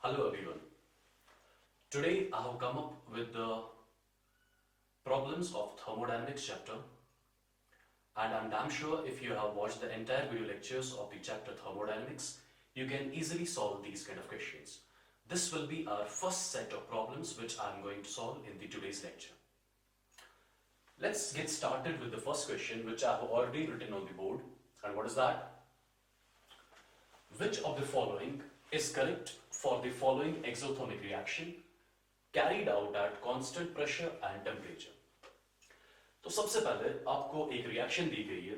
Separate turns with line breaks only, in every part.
Hello everyone. Today I have come up with the problems of thermodynamics chapter, and I'm damn sure if you have watched the entire video lectures of the chapter thermodynamics, you can easily solve these kind of questions. This will be our first set of problems which I'm going to solve in the today's lecture. Let's get started with the first question which I have already written on the board. And what is that? Which of the following is correct for the following exothermic reaction carried out at constant pressure and temperature? तो सबसे पहले आपको एक reaction दी गई है.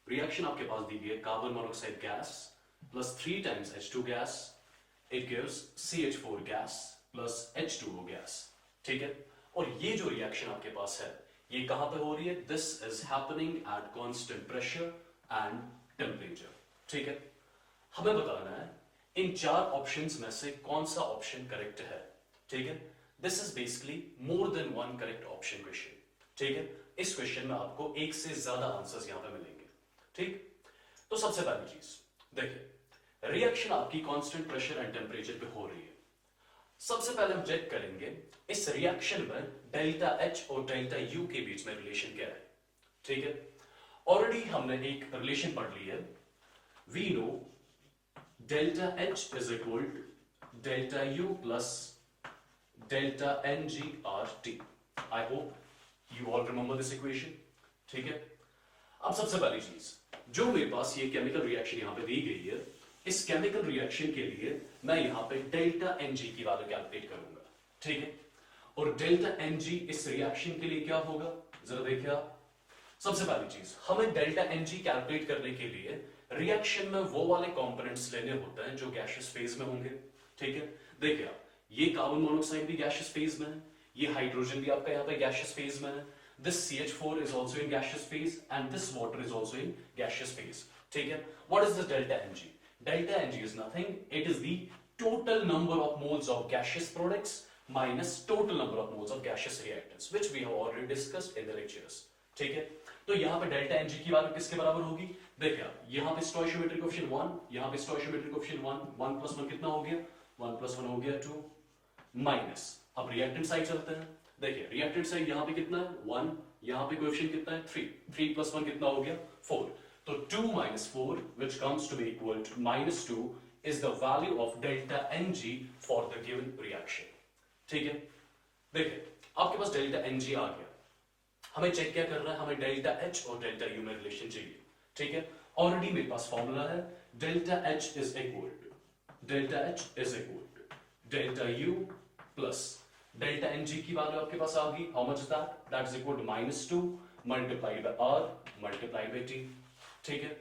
Reaction आपके पास दी गई है carbon monoxide gas plus 3 times H2 gas. It gives CH4 gas plus H2O gas. ठीक है. और ये जो रिएक्शन आपके पास है ये कहां पे हो रही है? This is happening at constant pressure and temperature. ठीक है. हमें बताना है इन चार ऑप्शंस में से कौन सा ऑप्शन करेक्ट है. ठीक है. This is basically more than one correct option question. ठीक है. इस क्वेश्चन में आपको एक से ज्यादा आंसर्स यहां पे मिलेंगे. ठीक. तो सबसे पहली चीज देखिए, रिएक्शन आपकी कांस्टेंट प्रेशर एंड टेम्परेचर पे हो रही है. सबसे पहले हम चेक करेंगे इस रिएक्शन में डेल्टा H और डेल्टा U के बीच में रिलेशन क्या है. ठीक है. ऑलरेडी हमने एक रिलेशन पढ़ ली है. We know delta H is equal to delta U plus delta NgRT. I hope you all remember this equation. ठीक है. अब सबसे पहली चीज जो मेरे पास ये केमिकल रिएक्शन यहां पे दी गई है, इस केमिकल रिएक्शन के लिए मैं यहां पे डेल्टा Ng की वैल्यू कैलकुलेट करूंगा. ठीक है. और डेल्टा Ng इस रिएक्शन के लिए क्या होगा जरा देखिए आप. सबसे पहली चीज हमें डेल्टा Ng कैलकुलेट करने के लिए रिएक्शन में वो वाले कंपोनेंट्स लेने होते हैं जो गैसियस फेज में होंगे. ठीक है. देखिए आप, ये कार्बन मोनोऑक्साइड भी गैसियस फेज में है, ये हाइड्रोजन भी आपका यहाँ पे गैसियस फेज में है, this CH4 is also in gaseous phase and this water is also in gaseous phase. ठीक है. What is the delta Ng? Delta Ng is nothing. It is the total number of moles of gaseous products minus total number of moles of gaseous reactants, which we have already discussed in the lectures. ठीक है. तो यहाँ पे delta Ng की value किसके बराबर होगी? देखिए यहाँ पे स्टोइचियोमेट्रिक कोएफिशिएंट 1, यहाँ पे स्टोइचियोमेट्रिक कोएफिशिएंट 1, 1 plus 1 कितना हो गया? 1 plus 1 हो गया 2 माइनस. अब रिएक्टेंट साइड चलते हैं. देखिए रिएक्टेंट साइड यहाँ पे कितना है? 1, यहाँ पे कोएफिशिएंट कितना है? 3. 3 plus 1 कितना हो गया? 4. तो 2 minus 4 which comes to be equal to minus 2 is the value of delta Ng for the given reaction. ठीक है. देखिए आपके पास डेल्टा Ng आ गया. हमें चेक क्या करना है? हमें डेल्टा H और डेल्टा U में रिलेशन चाहिए. ठीक है. ऑलरेडी मेरे पास फॉर्मूला है delta H is equal to delta U plus delta Ng की वैल्यू आपके पास आ गई. How much is that? That is equal to -2 multiplied by R multiplied by T. ठीक है.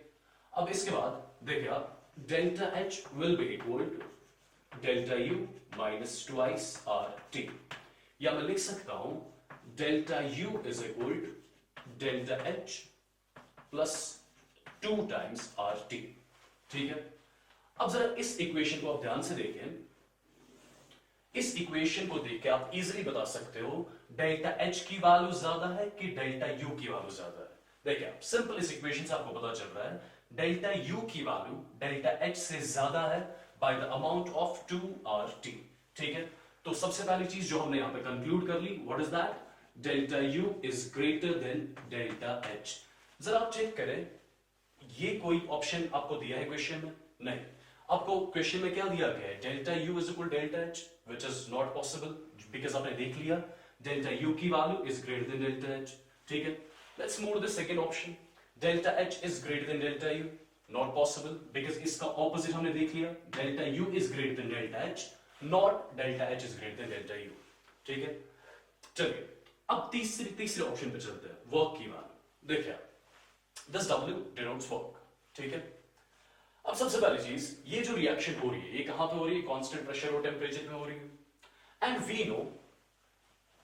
अब इसके बाद देखिए आप, delta H will be equal to delta U minus twice RT. या मैं लिख सकता हूं delta U is equal to delta H plus 2 times RT. ठीक है. अब जरा इस इक्वेशन को आप ध्यान से देखें. इस इक्वेशन को देख के आप इजीली बता सकते हो डेल्टा H की वैल्यू ज्यादा है कि डेल्टा U की वैल्यू ज्यादा है. देखिए आप, सिंपल इस इक्वेशन से आपको पता चल रहा है डेल्टा U की वैल्यू डेल्टा H से ज्यादा है by the amount of 2RT. ठीक है. तो सबसे पहली चीज जो हमने यहां पे कंक्लूड कर ली, what is that? Delta U is greater than delta H. जरा आप चेक करें, ये कोई ऑप्शन आपको दिया है क्वेश्चन में? नहीं. आपको क्वेश्चन में क्या दिया गया है? Delta U is equal delta H, which is not possible because आपने देख लिया डेल्टा U की value is greater than delta H. ठीक है. Let's move to the second option. Delta H is greater than delta U, not possible because इसका opposite हमने देख लिया. Delta U is greater than delta H, not delta H is greater than delta U. ठीक है. चलिए अब तीसरे option पे चलते हैं, वर्क की वैल्यू. देखिए this W denotes work. ठीक है. अब सबसे पहली चीज, ये जो रिएक्शन हो रही है ये कहां पे हो रही है? कांस्टेंट प्रेशर और टेम्परेचर पे हो रही है. एंड वी नो,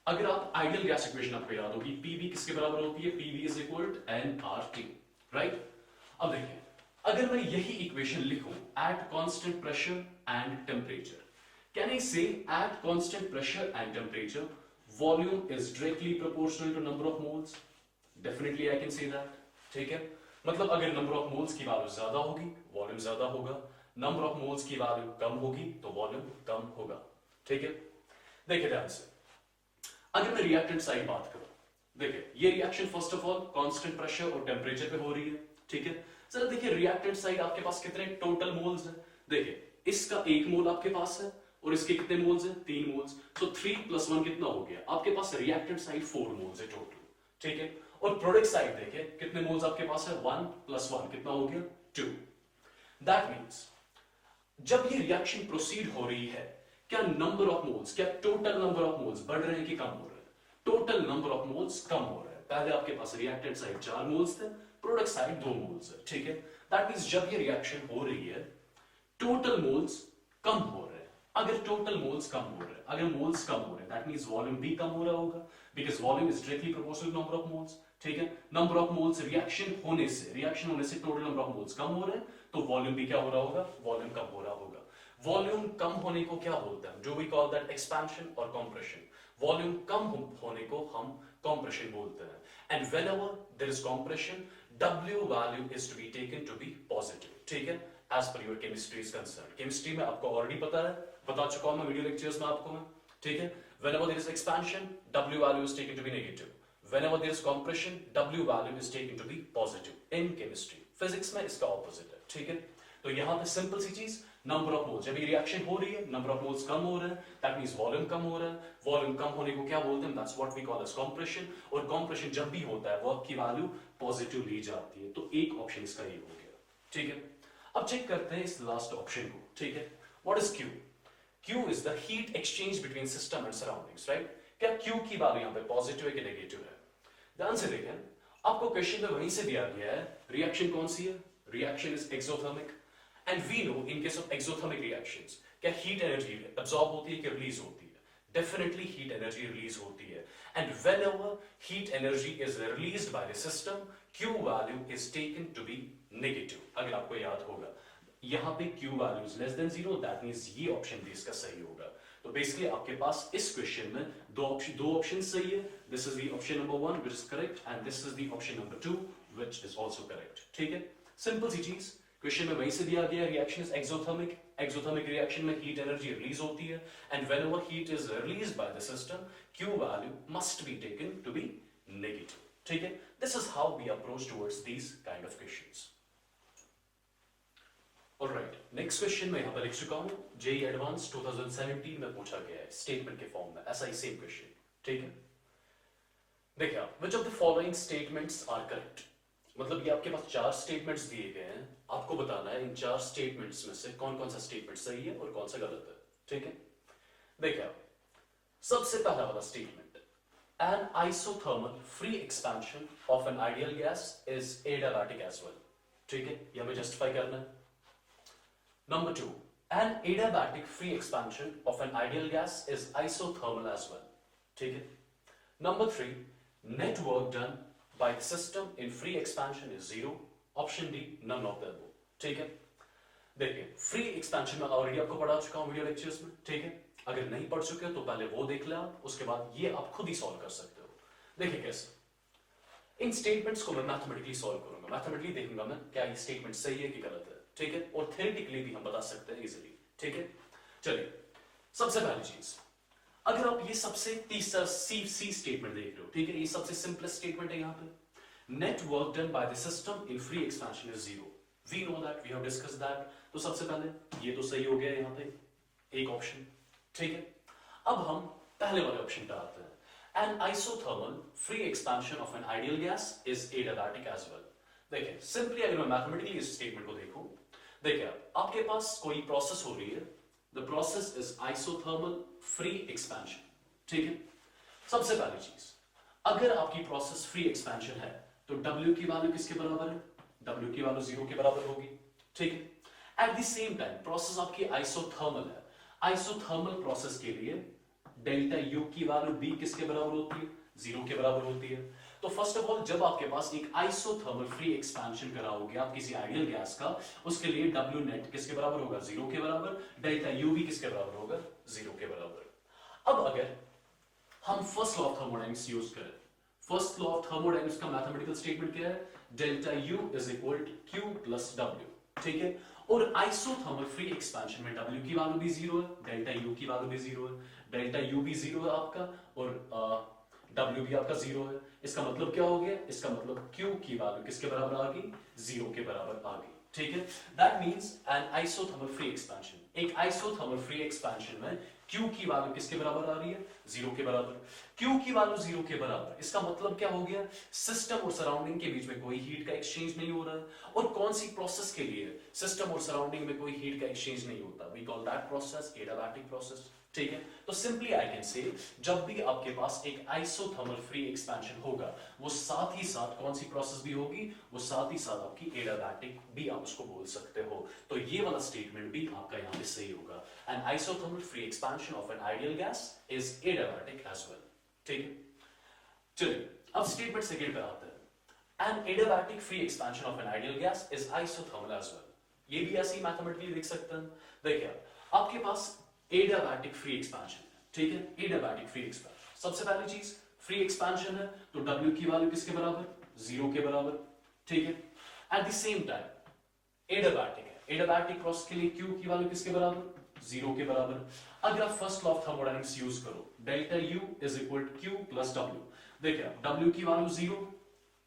अगर आप आइडियल गैस इक्वेशन आपको याद होगी, PV किसके बराबर होती है? PV is equal to nRT. Right. अब देखिए, अगर मैं यही इक्वेशन लिखूं at constant pressure and temperature, can I say at constant pressure and temperature volume is directly proportional to number of moles? Definitely I can say that. ठीक है. मतलब अगर नंबर ऑफ मोल्स की वैल्यू ज्यादा होगी, volume ज्यादा होगा. Number of moles की वैल्यू कम होगी तो वॉल्यूम कम होगा। ठीक है, देखिए ध्यान से, अगर मैं रिएक्टेंट साइड बात करूं, देखिए ये reaction first of all constant pressure और टेम्परेचर पे हो रही है। ठीक है, सर देखिए रिएक्टेंट साइड आपके पास कितने टोटल मोल्स है, देखिए इसका 1 मोल आपके पास है और इसके कितने मोल्स हैं, 3 मोल्स, सो 3 + 1 कितना हो गया आपके पास, रिएक्टेंट साइड 4 मोल्स है टोटल। ठीक है, और प्रोडक्ट साइड देखिए कितने मोल्स आपके पास है, 1 + 1 कितना हो गया, 2। दैट मींस जब ये रिएक्शन प्रोसीड हो रही है, क्या नंबर ऑफ मोल्स, क्या टोटल नंबर ऑफ मोल्स बढ़ रहे हैं कि कम हो रहे हैं, टोटल नंबर ऑफ मोल्स कम हो रहे हैं। पहले आपके पास रिएक्टेंट साइड 4 मोल्स थे, प्रोडक्ट साइड 2 मोल्स है। ठीक है, दैट मींस जब ये रिएक्शन हो रही है टोटल मोल्स कम हो रहे हैं। अगर टोटल मोल्स कम हो रहे हैं, अगर मोल्स कम हो रहे हैं, दैट मींस वॉल्यूम भी कम हो रहा होगा, because volume is directly proportional to number of moles. ठीक है, नंबर ऑफ मोल्स रिएक्शन होने से टोटल नंबर ऑफ मोल्स कम हो रहे हैं, तो वॉल्यूम भी क्या हो रहा होगा, वॉल्यूम कम हो रहा होगा। वॉल्यूम कम होने को क्या बोलते हैं, जो वी कॉल दैट एक्सपेंशन और कंप्रेशन। वॉल्यूम कम होने को हम कंप्रेशन बोलते हैं। And whenever there is compression, W value is to be taken to be positive। ठीक है, as per your chemistry is concerned। Chemistry में आपको ऑलरेडी पता है, बता चुका हूं मैं वीडियो लेक्चर्स में आपको मैं। ठीक है, whenever there is expansion, W value is taken to be negative। whenever there is compression, W value is taken to be positive in chemistry। Physics में इसका ऑपोजिट है। ठीक है, तो यहां पे सिंपल सी चीज, नंबर ऑफ मोल्स, जब ये रिएक्शन हो रही है नंबर ऑफ मोल्स कम हो रहे हैं, दैट मींस वॉल्यूम कम हो रहा है। वॉल्यूम कम होने को क्या बोलते हैं, that's what we call as compression. और कंप्रेशन जब भी होता है वर्क की वैल्यू पॉजिटिव ली जाती है। तो एक ऑप्शन इसका ये हो गया। ठीक है, अब चेक करते हैं इस लास्ट ऑप्शन को। ठीक है, what is Q? Q is the heat exchange between system and surroundings, right. क्या Q की वैल्यू यहां पे पॉजिटिव है कि नेगेटिव है? ध्यान से देखें, आपको क्वेश्चन में वहीं से दिया गया है रिएक्शन कौन सी है, reaction is exothermic. And we know in case of exothermic reactions क्या हीट एनर्जी अब्सॉर्ब होती है कि रिलीज होती है? डेफिनेटली हीट एनर्जी रिलीज होती है। And whenever heat energy is released by the system, Q value is taken to be negative. अगर आपको याद होगा यहां पे Q value is less than 0, that means ये ऑप्शन भी इसका सही होगा। तो बेसिकली आपके पास इस क्वेश्चन में दो ऑप्शन सही है। This is the option number 1 which is correct and this is the option number 2 which is also correct. ठीक है, सिंपल सी चीज, क्वेश्चन में वहीं से दिया गया reaction is exothermic. Exothermic reaction में हीट एनर्जी रिलीज होती है and whenever heat is released by the system, Q value must be taken to be negative. ठीक है, this is how we approach towards these kind of questions. Alright, next question मैं यहां पर लिख चुका हूं, जेईई एडवांस 2017 में पूछा गया है स्टेटमेंट के फॉर्म में, ऐसा ही सेम क्वेश्चन। ठीक है, देखिए which of the following statements are correct. मतलब ये आपके पास 4 स्टेटमेंट्स दिए गए हैं, आपको बताना है इन 4 स्टेटमेंट्स में से कौन कौन सा स्टेटमेंट सही है और कौन सा गलत है। ठीक है, देखिए सबसे पहला वाला statement, an isothermal free expansion of an ideal gas is adiabatic as well. ठीक है, ये हमें जस्टिफाई करना है। Number 2, an adiabatic free expansion of an ideal gas is isothermal as well। ठीक है, number 3, net work done by the system in free expansion is 0। Option D, none of the above। ठीक है, देखिए free expansion में already आपको पढ़ा चुका हूं वीडियो लेक्चर्स में। ठीक है, अगर नहीं पढ़ चुके हो तो पहले वो देख ले आप, उसके बाद ये आप खुद ही सॉल्व कर सकते हो। देखिए कैसे, इन स्टेटमेंट्स को मैं मैथमेटिकली सॉल्व करूंगा, मैथमेटिकली देखूंगा मैं क्या ये स्टेटमेंट सही है कि गलत है। ठीक है, और थ्योरेटिकली भी हम बता सकते हैं इजीली। ठीक है, चलिए सबसे पहली चीज, अगर आप ये सबसे तीसरा सी स्टेटमेंट देख रहे हो, ठीक है, ये सबसे सिंपलेस्ट स्टेटमेंट है यहां पे, net work done by the system in free expansion is 0। We know that, we have discussed that. तो सबसे पहले ये तो सही हो गया यहां पे एक ऑप्शन। ठीक है, अब हम पहले वाले ऑप्शन पे आते हैं, an isothermal free expansion of an ideal gas is adiabatic as well. देखिए सिंपली अगर मैं मैथमेटिकली इस स्टेटमेंट को देखूं, देखिए आपके पास कोई प्रोसेस हो रही है, the process is isothermal free expansion. ठीक है, सबसे पहली चीज, अगर आपकी प्रोसेस फ्री एक्सपेंशन है तो W की वैल्यू किसके बराबर है, W की वैल्यू 0 के बराबर होगी। ठीक है, at the same time process आपकी आइसोथर्मल है, आइसोथर्मल प्रोसेस के लिए डेल्टा U की वैल्यू B किसके बराबर होती है, 0 के बराबर होती है। तो फर्स्ट ऑफ ऑल जब आपके पास एक आइसोथर्मल फ्री एक्सपेंशन कराओगे आप किसी आइडियल गैस का, उसके लिए W नेट किसके बराबर होगा, 0 के बराबर, डेल्टा U भी किसके बराबर होगा, 0 के बराबर। अब अगर हम first law of thermodynamics use करें, फर्स्ट लॉ ऑफ थर्मोडायनेमिक्स का मैथमेटिकल स्टेटमेंट क्या है, delta U is equal to Q plus W। ठीक है, और आइसोथर्मल फ्री एक्सपेंशन में W की वैल्यू भी जीरो है, डेल्टा U की वैल्यू भी जीरो है, डेल्टा U भी जीरो है आपका, और W भी आपका जीरो है। इसका मतलब क्या हो गया? इसका मतलब Q की वैल्यू किसके बराबर आ गई? जीरो के बराबर आ गई। ठीक है, that means N isothermal free expansion, एक आइसोथर्मल फ्री एक्सपेंशन में Q की वैल्यू किसके बराबर आ रही है? जीरो के बराबर। Q की वैल्यू जीरो के बराबर, इसका मतलब क्या हो गया? सिस्टम और सराउंडिंग के बीच में कोई हीट का एक्सचेंज नहीं हो रहा है। और कौन सी प्रोसेस के लिए सिस्टम और सराउंडिंग में कोई हीट का एक्सचेंज नहीं होता? We call that process adiabatic process. ठीक है, तो सिंपली आई कैन से, जब भी आपके पास एक आइसोथर्मल फ्री एक्सपेंशन होगा, वो साथ ही साथ कौन सी प्रोसेस भी होगी? वो साथ ही साथ आपकी एडियाबैटिक भी आप उसको बोल सकते हो। तो ये वाला स्टेटमेंट भी आपका यहाँ पे सही होगा। An isothermal free expansion of an ideal gas is adiabatic as well. ठीक है, चलिए अब स्टेटमेंट सेकंड पे आते हैं। An adiabatic free expansion of an ideal gas is isothermal as well. ये भी ऐसे ही मैथमेटिकली देख सकते हैं। देखिए आपके पास एडियाबैटिक फ्री एक्सपेंशन है, ठीक है, एडियाबैटिक फ्री एक्सपेंशन। सबसे पहली चीज फ्री एक्सपेंशन है, तो W की वैल्यू किसके बराबर? जीरो के बराबर। ठीक है, at the same time adiabatic है, एडियाबैटिक प्रोसेस के लिए Q की वैल्यू किसके बराबर? जीरो के बराबर। अगर आप first law of thermodynamics use करो, delta U is equal to Q plus W। देखिए W की वैल्यू जीरो,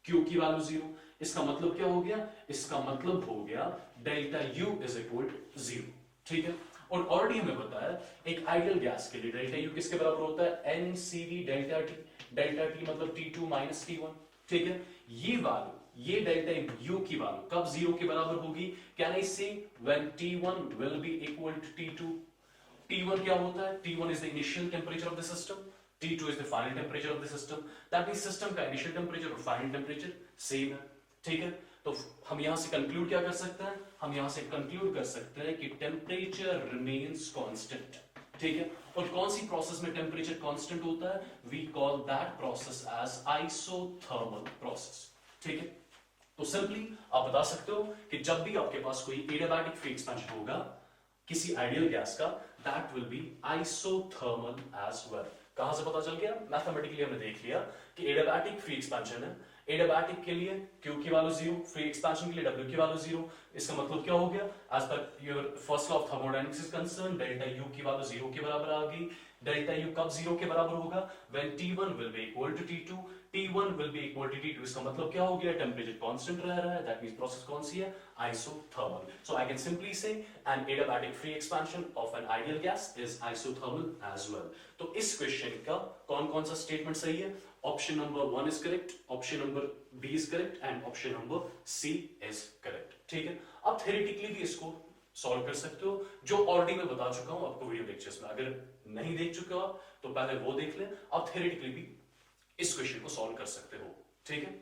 Q की वैल्यू जीरो, इसका मतलब क्या हो गया? इसका मतलब हो गया delta U is equal to zero. ठीक है, और ऑलरेडी हमें पता है एक आइडियल गैस के लिए डेल्टा U किसके बराबर होता है? NCV delta T। Delta T मतलब T2 माइनस T1। ठीक है, ये वैल्यू, ये डेल्टा U की वैल्यू कब जीरो के बराबर होगी? Can I say when T1 will be equal to T2। T1 क्या होता है? T1 is the initial temperature of the system, T2 is the final temperature of the system. That means system का initial temperature और final temperature same है। ठीक है, तो हम यहां से कंक्लूड क्या कर सकते हैं? हम यहां से कंक्लूड कर सकते हैं कि टेम्परेचर रिमेन्स कांस्टेंट। ठीक है, और कौन सी प्रोसेस में टेम्परेचर कांस्टेंट होता है? We call that process as isothermal process. ठीक है, तो सिंपली आप बता सकते हो कि जब भी आपके पास कोई एडियाबैटिक फ्री एक्सपेंशन होगा किसी आइडियल गैस का, that will be isothermal as well. कहां से पता चल गया? मैथमेटिकली हमने देख लिया कि एडियाबैटिक फ्री एक्सपेंशन है, एडियाबैटिक के लिए Q की वैल्यू जीरो, फ्री एक्सपेंशन के लिए W की वैल्यू जीरो। इसका मतलब क्या हो गया? As per your first law of thermodynamics is concern, delta U की वैल्यू जीरो के बराबर आ गई। डेल्टा U कब जीरो के बराबर होगा? When T1 will be equal to T2, T1 will be equal to T2। इसका मतलब क्या हो गया? टेम्परेचर कांस्टेंट रह रहा है, दैट मींस प्रोसेस कौन सी है? Isothermal. So I can simply say an adiabatic free expansion of an ideal gas is isothermal as well. तो इस क्वेश्चन का कौन कौन सा स्टेटमेंट सही है? Option number 1 is correct, option number B is correct and option number C is correct. ठीक है, आप थ्योरेटिकली भी इसको सॉल्व कर सकते हो, जो ऑलरेडी मैं बता चुका हूं आपको वीडियो लेक्चर्स में। अगर नहीं देख चुके हो आप तो पहले वो देख लें, आप थ्योरेटिकली भी इस क्वेश्चन को सॉल्व कर सकते हो। ठीक है,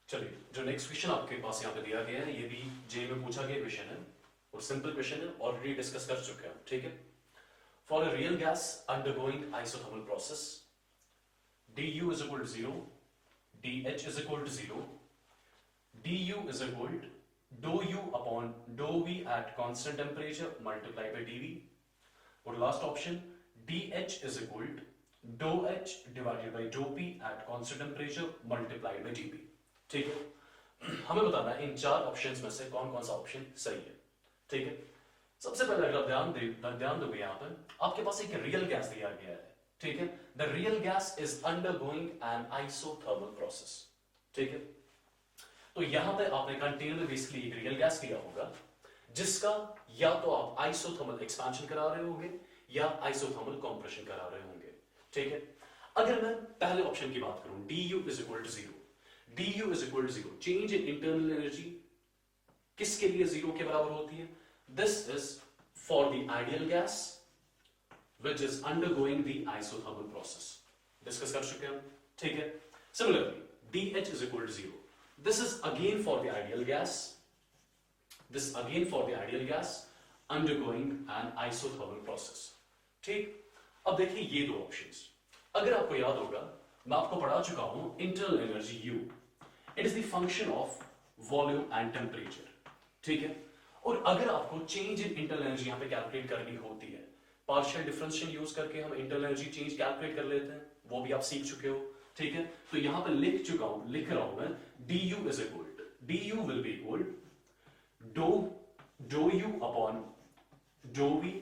चलिए जो नेक्स्ट क्वेश्चन आपके पास यहाँ पे दिया गया है, ये भी जे में पूछा गया क्वेश्चन है और सिंपल क्वेश्चन है, ऑलरेडी डिस्कस कर चुके हैं। ठीक है, for a real gas undergoing isothermal process, du is equal to 0, dH is equal to 0, du is equal to dou u upon dou v at constant temperature multiplied by dv, और last option dH is equal to dou h divided by dou p at constant temperature multiplied by dp। ठीक है, हमें बताना है इन चार options में से कौन कौन सा ऑप्शन सही है। ठीक है, सबसे पहले अगर ध्यान दोगे यहाँ पर आपके पास एक रियल गैस दिया गया है। ठीक है, the real gas is undergoing N isothermal process. ठीक है, तो यहां पे आपने कंटेनर में बेसिकली एक रियल गैस लिया होगा जिसका या तो आप आइसोथर्मल एक्सपेंशन करा रहे होंगे या आइसोथर्मल कंप्रेशन करा रहे होंगे। ठीक है, अगर मैं पहले ऑप्शन की बात करूं, du is equal to zero, du is equal to zero, change in internal energy किसके लिए जीरो के बराबर होती है? This is for the ideal gas which is undergoing the isothermal process. Discuss कर चुके हैं, ठीक है। Similarly, dH is equal to 0. This is again for the ideal gas. This is again for the ideal gas undergoing an isothermal process. ठीक, अब देखिए ये दो ऑप्शंस। अगर आपको याद होगा, मैं आपको पढ़ा चुका हूं internal energy U. It is the function of volume and temperature. ठीक है, और अगर आपको चेंज इन इंटरनल एनर्जी यहाँ पे कैलकुलेट करनी होती है, पार्शियल डिफरेंशियल यूज करके हम इंटरनल एनर्जी चेंज कैलकुलेट कर लेते हैं, वो भी आप सीख चुके हो। ठीक है, तो यहाँ पे लिख रहा हूं मैं du is equal, du will be equal dou u upon dou v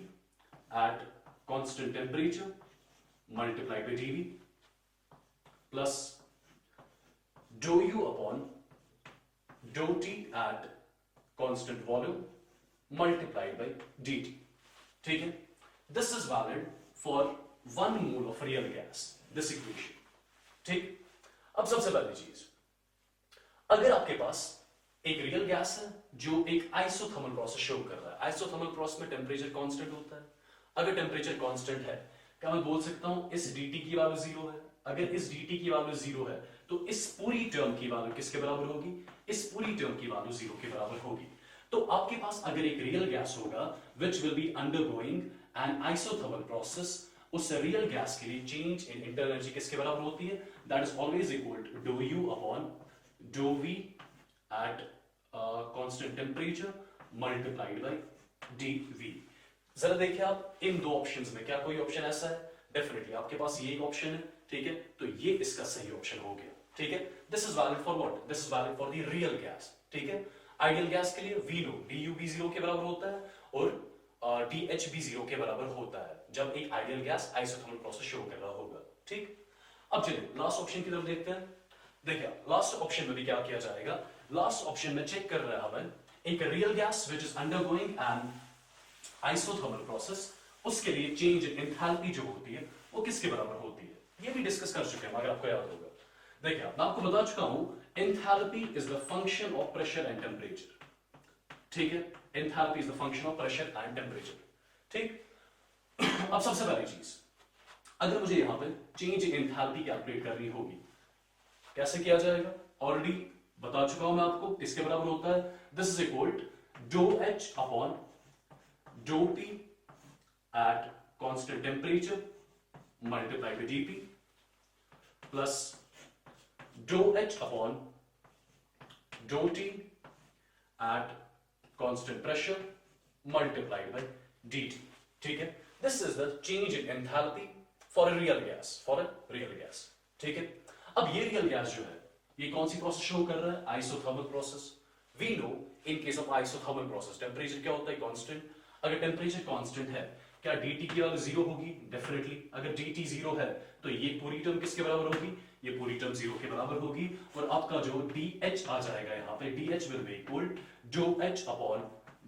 at constant temperature multiplied by dv plus dou u upon dou t at constant volume multiplied by dt. ठीक है? This is valid for 1 mole of real gas. This equation. ठीक? अब सबसे पहली चीज, अगर आपके पास एक रियल गैस है जो एक आइसोथर्मल प्रोसेस शो कर रहा है, आइसोथर्मल प्रोसेस में टेम्परेचर कांस्टेंट होता है. अगर टेम्परेचर कांस्टेंट है, क्या मैं बोल सकता हूं इस dt की वैल्यू 0 है? अगर इस dt की वैल्यू 0 है तो इस पूरी टर्म की वैल्यू किसके बराबर होगी? इस पूरी टर्म की वैल्यू 0 के बराबर होगी. तो आपके पास अगर एक रियल गैस होगा which will be undergoing an isothermal process, उस रियल गैस के लिए चेंज इन इंटरनल एनर्जी किसके बराबर होती है? That is always equal to do U upon do V at constant temperature multiplied by dv. जरा देखिए आप इन दो ऑप्शंस में क्या कोई ऑप्शन ऐसा है? डेफिनेटली आपके पास ये एक ऑप्शन है. ठीक है, तो ये इसका सही ऑप्शन हो गया. ठीक है, this is valid for what? This is valid for the real gas. ठीक है, आइडियल गैस के लिए वी नो du भी 0 के बराबर होता है और dh भी 0 के बराबर होता है जब एक ideal gas isothermal process show कर रहा होगा. ठीक, अब चलिए लास्ट ऑप्शन की तरफ देखते हैं. देखिए लास्ट ऑप्शन में भी क्या किया जाएगा? लास्ट ऑप्शन में चेक कर रहा है हमें एक real gas which is undergoing N isothermal process, उसके लिए चेंज इन एंथैल्पी जो होती है वो किसके बराबर होती है? ये भी डिस्कस कर चुके हैं अगर आपको याद होगा. देखिए मैं आपको बता चुका हूं enthalpy is the function of pressure and temperature. ठीक है, enthalpy is the function of pressure and temperature. ठीक, अब सबसे पहली चीज, अगर मुझे यहां पे चेंज इन एंथैल्पी कैलकुलेट करनी होगी, कैसे किया जाएगा? ऑलरेडी बता चुका हूं मैं आपको किसके बराबर होता है. This is equal do H upon do T at constant temperature multiplied by dp plus dou h upon dou t at constant pressure multiplied by dt. ठीक है, this is the change in enthalpy for a real gas. For a real gas. ठीक है, अब ये real gas जो है ये कौन सी प्रोसेस शो कर रहा है? Isothermal process. We know in case of isothermal process temperature क्या होता है? कांस्टेंट. अगर टेम्परेचर कांस्टेंट है क्या dt की वैल्यू 0 होगी? डेफिनेटली. अगर dt 0 है तो ये पूरी टर्म किसके बराबर होगी? ये पूरी टर्म 0 के बराबर होगी और आपका जो dh आ जाएगा यहाँ पे dh will be equal dou h upon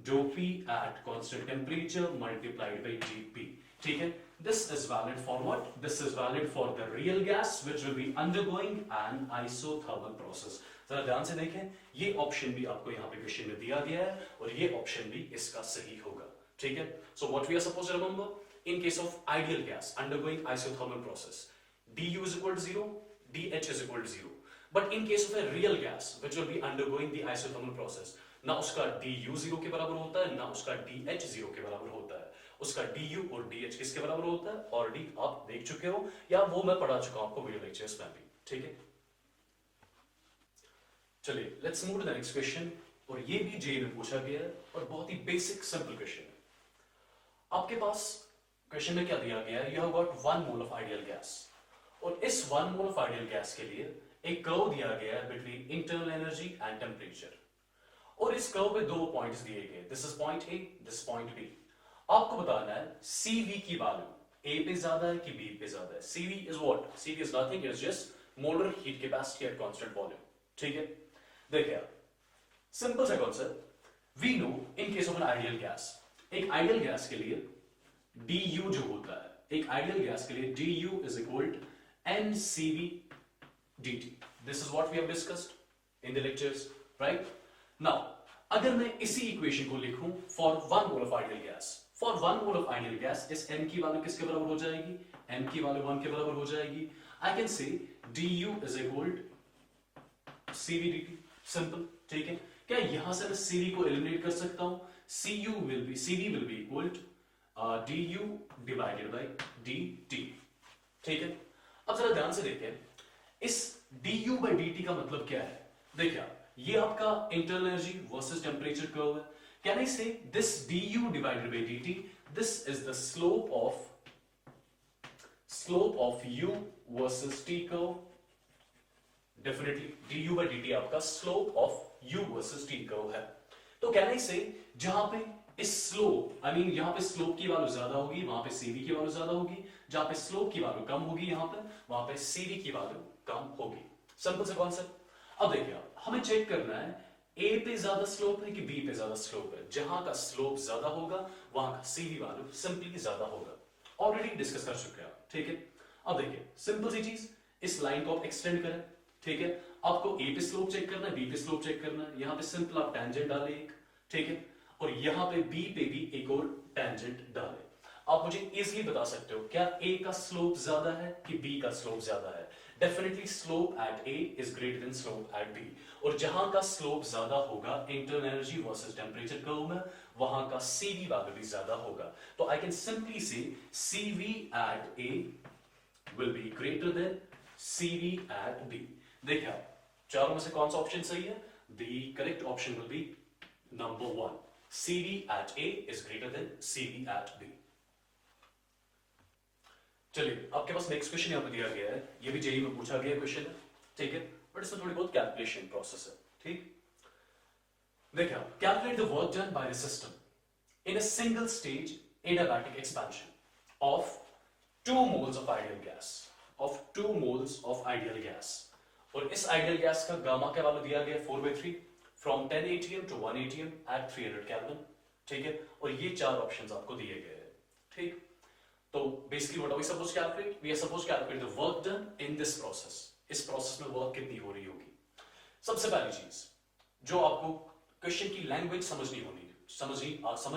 dou p at constant temperature multiplied by dp. ठीक है, this is valid for what? This is valid for the real gas which will be undergoing an isothermal process. जरा ध्यान से देखें, ये option भी आपको यहाँ पे क्वेश्चन में दिया गया है और ये ऑप्शन भी इसका सही होगा. ठीक है, so what we are supposed to remember in case of ideal gas undergoing isothermal process, du is equal to 0, dh is equal to 0. But in case of a real gas which will be undergoing the isothermal process, ना उसका du 0 के बराबर होता है ना उसका dh 0 के बराबर होता है. उसका du और dh किसके बराबर होता है? ऑलरेडी आप देख चुके हो या वो मैं पढ़ा चुका हूं आपको वीडियो लेक्चर्स में भी. ठीक है, चलिए let's move to the next question. और ये भी जेईई में पूछा गया है और बहुत ही बेसिक सिंपल क्वेश्चन है. आपके पास क्वेश्चन में क्या दिया गया है? You have got 1 mole of ideal gas और इस 1 मोल ऑफ आइडियल गैस के लिए एक कर्व दिया गया है between internal energy and temperature और इस कर्व पे दो पॉइंट्स दिए गए. This is point A, this point B. आपको बताना है CV की वैल्यू A पे ज्यादा है कि B पे ज्यादा है. CV is what? CV is nothing, it is just molar heat capacity at constant volume. ठीक है, देखिए सिंपल सा concept. We know in case of an ideal gas, एक आइडियल गैस के लिए du जो होता है, एक आइडियल गैस के लिए du is equal to NCV dt. This is what we have discussed in the lectures, right? Now, अगर मैं इसी इक्वेशन को लिखूं for 1 mole of ideal gas, for 1 mole of ideal gas इस n की value किसके बराबर हो जाएगी? n की वैल्यू 1 के बराबर हो जाएगी. I can say du is equal to CV dt. Simple. ठीक है, क्या यहां से मैं CV को एलिमिनेट कर सकता हूं? CV will be equal to du divided by dt. ठीक है, अब जरा ध्यान से देखें इस du by dt का मतलब क्या है? देखिए ये आपका internal energy versus temperature curve है. कैन आई से this du divided by dt, this is the slope of u versus t curve. Definitely du by dt आपका slope of u versus t curve है. तो कहना ही से जहां पे इस स्लोप आई मीन यहां पे स्लोप की वैल्यू ज्यादा होगी, वहां पे सीवी की वैल्यू ज्यादा होगी, जहां पे स्लोप की वैल्यू कम होगी यहां पे, वहां पे सीवी की वैल्यू कम होगी। सिंपल सा कॉन्सेप्ट। अब देखिए हमें चेक करना है ए पे ज्यादा स्लोप है कि बी पे ज्यादा स्लोप है। जहां का स्लोप ज्यादा होगा वहां का सीवी वैल्यू सिंपली ज्यादा होगा। ऑलरेडी डिस्कस कर चुके हैं, ठीक है। अब देखिए सिंपल सी चीज, इस लाइन को आप एक्सटेंड करें, ठीक है। आपको ए पे स्लोप चेक करना है, बी पे स्लोप चेक करना है। यहां पे सिंपल आप टेंजेंट डालें एक, ठीक है, और यहां पे बी पे भी एक और टेंजेंट डालें। आप मुझे इजीली बता सकते हो क्या ए का स्लोप ज्यादा है कि बी का स्लोप ज्यादा है? Definitely slope at A is greater than slope at B. और जहां का स्लोप ज्यादा होगा internal energy versus temperature curve में, वहां का सीवी वैल्यू भी ज्यादा होगा। तो I can simply say CV at A will be greater than CV at B. देखिए आप चारों में से कौन सा ऑप्शन सही है? The correct option will be number 1, CV at A is greater than CV at B। चलिए आपके पास नेक्स्ट क्वेश्चन यहां पर दिया गया है, ये भी जेईई में पूछा गया क्वेश्चन है, ठीक है, बट इसमें थोड़ी बहुत कैलकुलेशन प्रोसेस है, ठीक। देखिए calculate the work done by the system in a single stage adiabatic expansion of 2 moles of ideal gas, of 2 moles of ideal gas। और इस आइडियल गैस का गामा का वैल्यू दिया गया 4/3 from 10 atm to 1 atm at 300 Kelvin, ठीक है। और ये चार ऑप्शंस आपको दिए गए हैं, ठीक। तो basically what are we suppose calculate? We are suppose calculate the work done in this process. इस प्रोसेस में वर्क कितनी हो रही होगी? सबसे पहली चीज जो आपको क्वेश्चन की लैंग्वेज समझ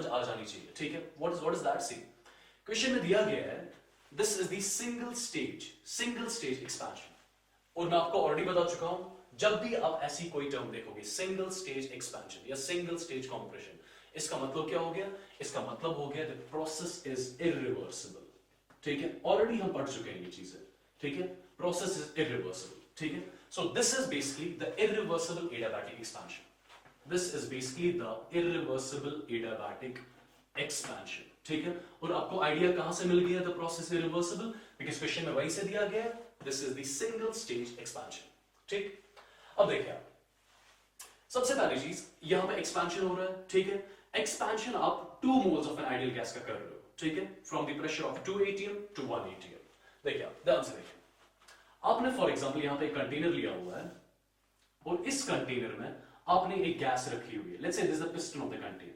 आ जानी चाहिए, ठीक है। What is that? See question में दिया गया है this is the single stage expansion. और मैं आपको ऑलरेडी बता चुका हूं, जब भी आप ऐसी कोई टर्म देखोगे सिंगल स्टेज एक्सपेंशन या सिंगल स्टेज कंप्रेशन, इसका मतलब क्या हो गया? इसका मतलब हो गया द प्रोसेस इज इरिवर्सिबल, ठीक है। ऑलरेडी हम पढ़ चुके हैं ये चीजें, ठीक है। प्रोसेस इज इरिवर्सिबल, ठीक है। So this is basically the irreversible adiabatic expansion. This is basically the irreversible adiabatic expansion, ठीक है। और आपको आइडिया कहां से मिल गया the process irreversible? Because question में वही से दिया गया, this is the single stage expansion, ठीक। अब देखिए सबसे पहली चीज यहां पे एक्सपेंशन हो रहा है, ठीक है। एक्सपेंशन आप 2 moles of an ideal gas का कर रहे हो, ठीक है, from the pressure of 2 atm to 1 atm। देखिए ध्यान से देखिए, आपने फॉर एग्जांपल यहां पे एक कंटेनर लिया हुआ है और इस कंटेनर में आपने एक गैस रखी हुई है। Let's say this is the piston of the container.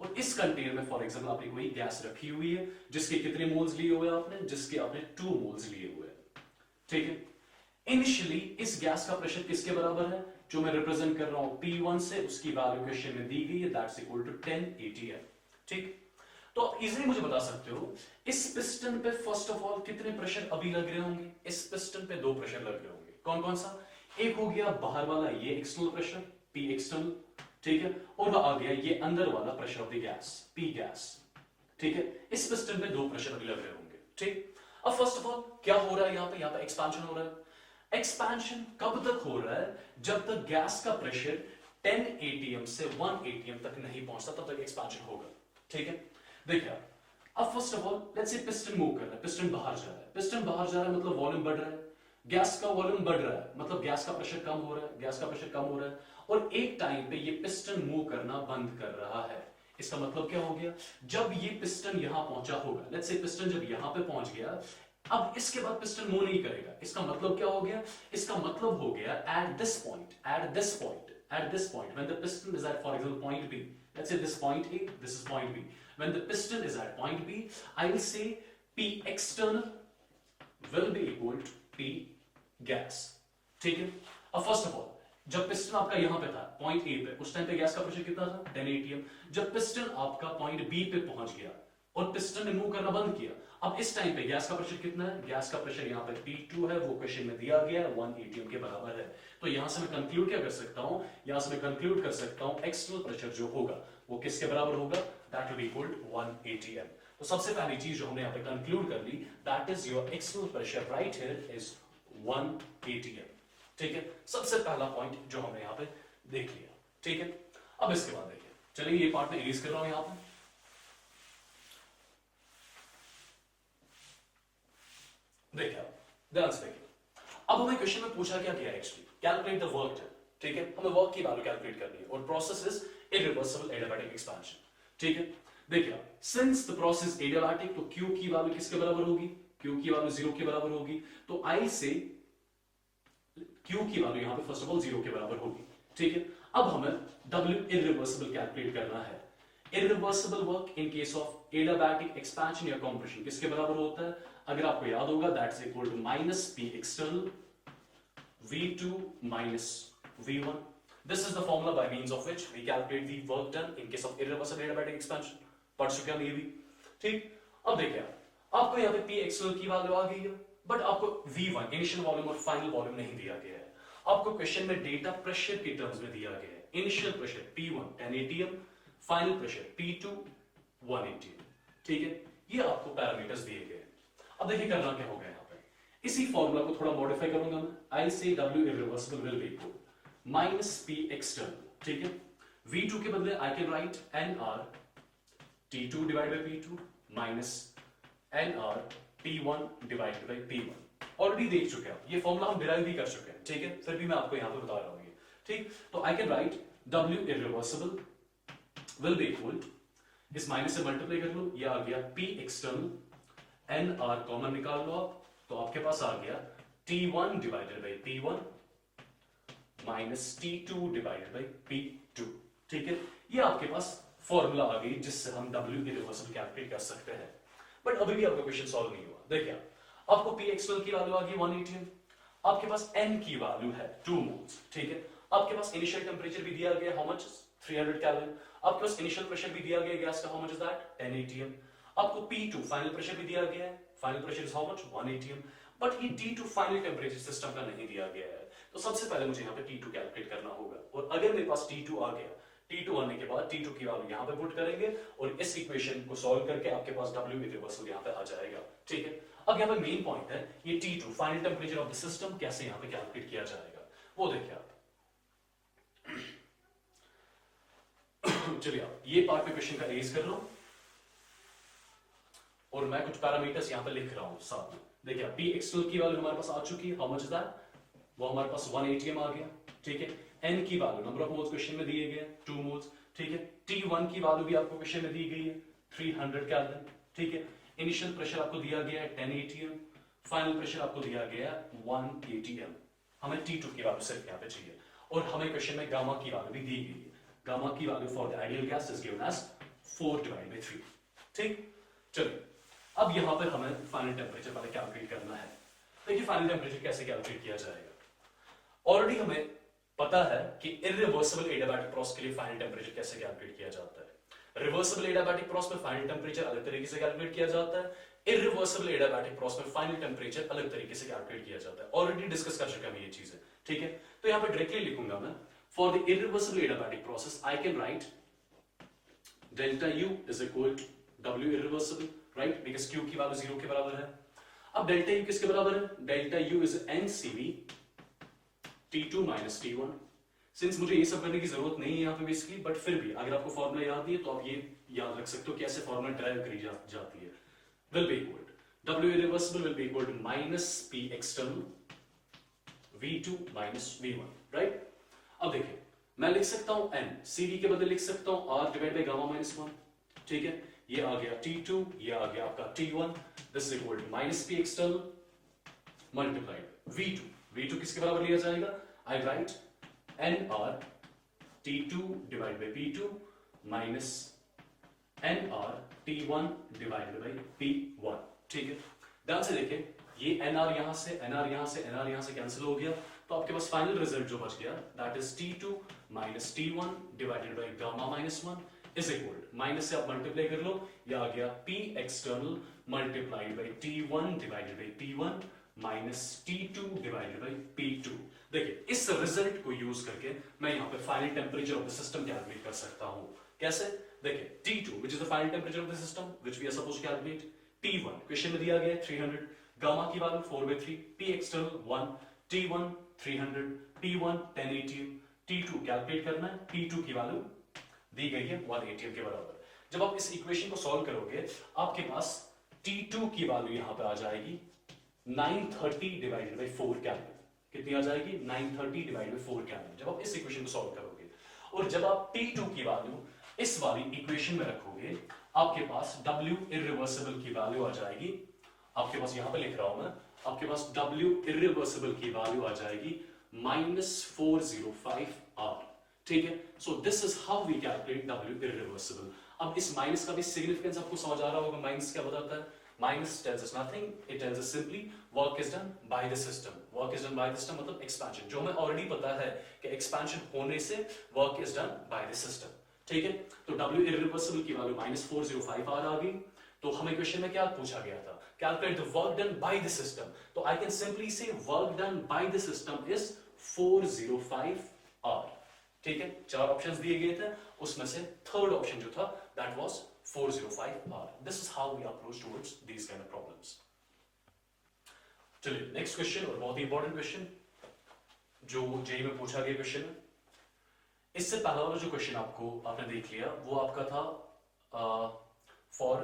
और इस कंटेनर में फॉर एग्जांपल आपने कोई गैस रखी हुई है जिसके कितने मोल्स लिए हुए हैं आपने? जिसके आपने 2 moles लिए हुए हैं, ठीक है। इनिशियली इस गैस का प्रेशर किसके बराबर है? जो मैं रिप्रेजेंट कर रहा हूं P1 से, उसकी वैल्यू क्वेश्चन में दी गई है, दैट्स इक्वल टू 10 atm, ठीक। तो आप इजीली मुझे बता सकते हो इस पिस्टन पे फर्स्ट ऑफ ऑल कितने प्रेशर अभी लग रहे होंगे? इस पिस्टन पे 2 प्रेशर लग रहे होंगे। कौन कौन सा? एक हो गया बाहर वाला ये एक्सटर्नल प्रेशर P एक्सटर्नल, ठीक है, और आ गया ये अंदर वाला pressure of the gas P gas, ठीक है। इस पिस्टन पे 2 प्रेशर अभी लग रहे होंगे, ठीक। अब फर्स्ट ऑफ ऑल क्या हो रहा है यहां पे एक्सपेंशन हो रहा है। एक्सपेंशन कब तक हो रहा है? जब तक गैस का प्रेशर 10 atm से 1 atm तक नहीं पहुंचता तब तक एक्सपेंशन होगा, ठीक है। देखिए अब first of all let's say piston move कर रहा है, पिस्टन बाहर जा रहा है, पिस्टन बाहर जा रहा है मतलब वॉल्यूम बढ़ रहा है, गैस का वॉल्यूम बढ़ रहा है मतलब गैस का प्रेशर कम हो रहा है, गैस का प्रेशर कम हो रहा है। और एक टाइम पे ये पिस्टन मूव करना बंद कर रहा है। इसका मतलब क्या हो गया? जब ये पिस्टन यहां पहुंचा होगा, लेट्स से पिस्टन जब यहां पे पहुंच गया, अब इसके बाद पिस्टन मूव नहीं करेगा। इसका मतलब क्या हो गया? इसका मतलब हो गया at this point when the piston is at, for example, point B, let's say this point A, this is point B, when the piston is at point B, I will say P external will be equal to P gas, ठीक है। अब first of all जब piston आपका यहां पे था point A पे, उस टाइम पे गैस का प्रेशर कितना था? 10 atm। जब पिस्टन आपका पॉइंट बी पे पहुंच गया और पिस्टन ने मूव करना बंद किया, अब इस टाइम पे गैस का प्रेशर कितना है? गैस का प्रेशर यहाँ पे P2 है, वो क्वेश्चन में दिया गया है, 1 atm के बराबर है। तो यहां से मैं कंक्लूड क्या कर सकता हूं? यहां से मैं कंक्लूड कर सकता हूं एक्सटर्नल प्रेशर जो होगा वो किसके बराबर होगा? That will be equal to 1 atm। तो सबसे पहली चीज जो हमने यहाँ पे कंक्लूड कर ली, that is your external pressure right here is 1 atm, ठीक है। सबसे पहला पॉइंट जो हमने यहाँ पे देख लिया, ठीक है। अब इसके बाद देखिए, चलिए ये पार्ट में इरेज कर रहा हूं यहाँ पे। देखिए ध्यान से देखिए, अब हमें क्वेश्चन में पूछा क्या गया actually? Calculate the work done, ठीक है। हमें वर्क की वैल्यू कैलकुलेट करनी है और process is irreversible adiabatic expansion. ठीक है, देखिए सिंस द प्रोसेस एडियाबैटिक, तो Q की वैल्यू किसके बराबर होगी? Q की वैल्यू 0 के बराबर होगी, तो I से Q की वैल्यू यहां पे फर्स्ट ऑफ ऑल 0 के बराबर होगी। ठीक है, अब हमें W इरिवर्सिबल कैलकुलेट करना है। Irreversible work in case of adiabatic expansion या कंप्रेशन किसके बराबर होता है? अगर आपको याद होगा, that's equal to minus P external V2 minus V1. This is the formula by means of which we calculate the work done in case of irreversible adiabatic expansion. पढ़ चुके हैं ये भी, ठीक। अब देखिए आपको यहाँ पे P एक्सटर्नल की वैल्यू आ गई है, बट आपको V1 इनिशियल वॉल्यूम और फाइनल वॉल्यूम नहीं दिया गया है। आपको क्वेश्चन में डेटा प्रेशर के टर्म्स में दिया गया है। Initial pressure P1 10 atm, final pressure P2 1 atm। ठीक है, ये आपको पैरामीटर्स दिए गए। अब देखिए करना क्या होगा, यहाँ पे इसी फॉर्मूला को थोड़ा मॉडिफाई करूंगा मैं। I से W irreversible will be equal minus P external. ठीक है, V2 के बदले I can write NR T2 divided by P2 minus NR T1 divided by P1। Already देख चुके हैं, ये फॉर्मूला हम डिराइव भी कर चुके हैं। ठीक है, फिर भी मैं आपको यहां पे बता रहा हूं ये। ठीक, तो I can write W irreversible will be equal, इस माइनस से मल्टीप्लाई कर लो, ये आ गया P एक्सटर्नल, NR कॉमन निकाल लो आप, तो आपके पास आ गया T1 divided by P1 minus T2 divided by P2। ठीक है, ये आपके पास फॉर्मूला आ गई जिससे हम W इरिवर्सिबल कैलकुलेट कर सकते हैं। बट अभी भी आपका क्वेश्चन सॉल्व नहीं हुआ। देखिए आपको P एक्सटर्नल की वैल्यू आ गई 1 atm, आपके पास N की वैल्यू है 2 मोल्स। ठीक है, आपके पास इनिशियल टेंपरेचर भी दिया गया, हाउ मच 300 केल्विन। आपके पास इनिशियल प्रेशर भी दिया गया गैस का, how much is that 10 atm। आपको P2 फाइनल प्रेशर भी दिया गया है, final pressure is how much 1 atm। But ये T2 फाइनल टेंपरेचर सिस्टम का नहीं दिया गया है, तो सबसे पहले मुझे यहाँ पे T2 कैलकुलेट करना होगा। और अगर मेरे पास T2 आ गया, T2 आने के बाद T2 की वैल्यू यहाँ पे पुट करेंगे और इस इक्वेशन को सॉल्व करके आपके पास W इरिवर्सिबल यहाँ पे आ जाएगा। ठीक है, अब यहाँ पे मेन पॉइंट है ये T2 final temperature of the system कैसे यहाँ पे कैलकुलेट किया जाएगा, वो देखिए आप। चलिए आप ये पार्ट पे क्वेश्चन का रेज कर लो और मैं कुछ पैरामीटर्स यहाँ पे लिख रहा हूँ साथ में। देखिए P एक्सटर्नल की वैल्यू हमारे पास आ चुकी है, हाउ मच इज दैट, वो हमारे पास 1 atm आ गया। ठीक है, N की value number of moles question में दिए गए 2 मोल्स। ठीक है, T1 की वैल्यू भी आपको क्वेश्चन में दी गई है 300 केल्विन। ठीक है, इनिशियल प्रेशर आपको दिया गया है 10 atm, फाइनल प्रेशर आपको दिया गया है 1 atm। हमें T2 की वैल्यू सिर्फ यहाँ पे चाहिए और हमें क्वेश्चन में गामा की वैल्यू भी दी गई है। गामा की value for the ideal gas is given as 4/3। ठीक, चलिए अब यहाँ पर हमें फाइनल टेम्परेचर पहले कैलकुलेट करना है। देखिए फाइनल टेम्परेचर कैसे कैलकुलेट किया जाएगा। ऑलरेडी हमें पता है कि इरिवर्सिबल एडियाबैटिक प्रोसेस के लिए फाइनल टेम्परेचर कैसे कैलकुलेट किया जाता है। रिवर्सिबल एडियाबैटिक प्रोसेस में फाइनल टेम्परेचर अलग तरीके से कैलकुलेट किया जाता है, इरिवर्सिबल एडियाबैटिक प्रोसेस में फाइनल टेम्परेचर अलग तरीके से कैलकुलेट किया जाता है। ऑलरेडी डिस्कस कर चुका हूं ये चीजें। ठीक है, तो यहाँ पे डायरेक्टली लिखूंगा मैं, for the irreversible adiabatic process I can write delta U is equal to W irreversible, right, because Q की वैल्यू 0 के बराबर है। अब डेल्टा U किसके बराबर है? Delta U is NCV T2 minus T1। Since मुझे ये सब करने की जरूरत नहीं है यहाँ पे बेसिकली, बट फिर भी अगर आपको फॉर्मूला याद नहीं है तो आप ये याद रख सकते हो कि ऐसे फॉर्मूला ड्राइव करी जाती है। Will be equal W irreversible will be equal to minus P external V2 minus V1, right. अब देखिए मैं लिख सकता हूं N, CV के बदले लिख सकता हूं R divide by gamma minus 1। ठीक है, ये आ गया T2, ये आ गया आपका T1, this is equal to minus P external multiplied V2। V2 किसके बराबर लिया जाएगा? I write NR T2 divided by P2 minus NR T1 divided by P1। ठीक है, ध्यान से देखें, ये NR यहां से, NR यहां से, NR यहां से कैंसिल हो गया, तो आपके पास फाइनल रिजल्ट जो बच गया that is T2 minus T1 divided by gamma minus 1 is equal to, minus से आप मल्टीप्लाई कर लो, ये आ गया P external multiplied by T1 divided by P1 minus T2 divided by P2। देखिए इस रिजल्ट को यूज करके मैं यहाँ पे final temperature of the system calculate कर सकता हूँ। कैसे? देखिए T2 which is the final temperature of the system which we are supposed to calculate, T1 question में दिया गया है 300, गामा की value 4/3, P external 1, T1 300, P1 10 atm, T2 calculate करना है, P2 की वैल्यू दी गई है 1 atm के बराबर। जब आप इस इक्वेशन को सॉल्व करोगे आपके पास T2 की वैल्यू यहाँ पे आ जाएगी 930 डिवाइडेड बाई 4 केल्विन। कितनी आ जाएगी? 930 डिवाइडेड बाई 4 केल्विन, जब आप इस इक्वेशन को सॉल्व करोगे। और जब आप T2 की वैल्यू इस वाली इक्वेशन में रखोगे, आपके पास W इरिवर्सिबल की वैल्यू आ जाएगी। आपके पास यहां पे लिख रहा हूं मैं, आपके पास W इरिवर्सिबल की वैल्यू आ जाएगी -405 R। ठीक है, so this is how we calculate W irreversible. अब इस माइनस का भी सिग्निफिकेंस आपको समझ आ रहा होगा। माइनस क्या बताता है? Minus tells us nothing, it tells us simply work is done by the system. Work is done by the system मतलब expansion, जो हमें already पता है कि expansion होने से work is done by the system. ठीक है, तो W irreversible की वैल्यू -405 R आ गई। तो हमें क्वेश्चन में क्या पूछा गया था? Calculate the work done by the system. तो I can simply say work done by the system is 405 R. ठीक है, चार ऑप्शंस दिए गए थे, उसमें से थर्ड ऑप्शन जो था that was 405 R. This is how we approach towards these kind of problems. चलिए नेक्स्ट क्वेश्चन, और बहुत ही इंपॉर्टेंट क्वेश्चन जो जेई में पूछा गया क्वेश्चन है। इससे पहला वाला जो क्वेश्चन आपने देख लिया वो आपका था फॉर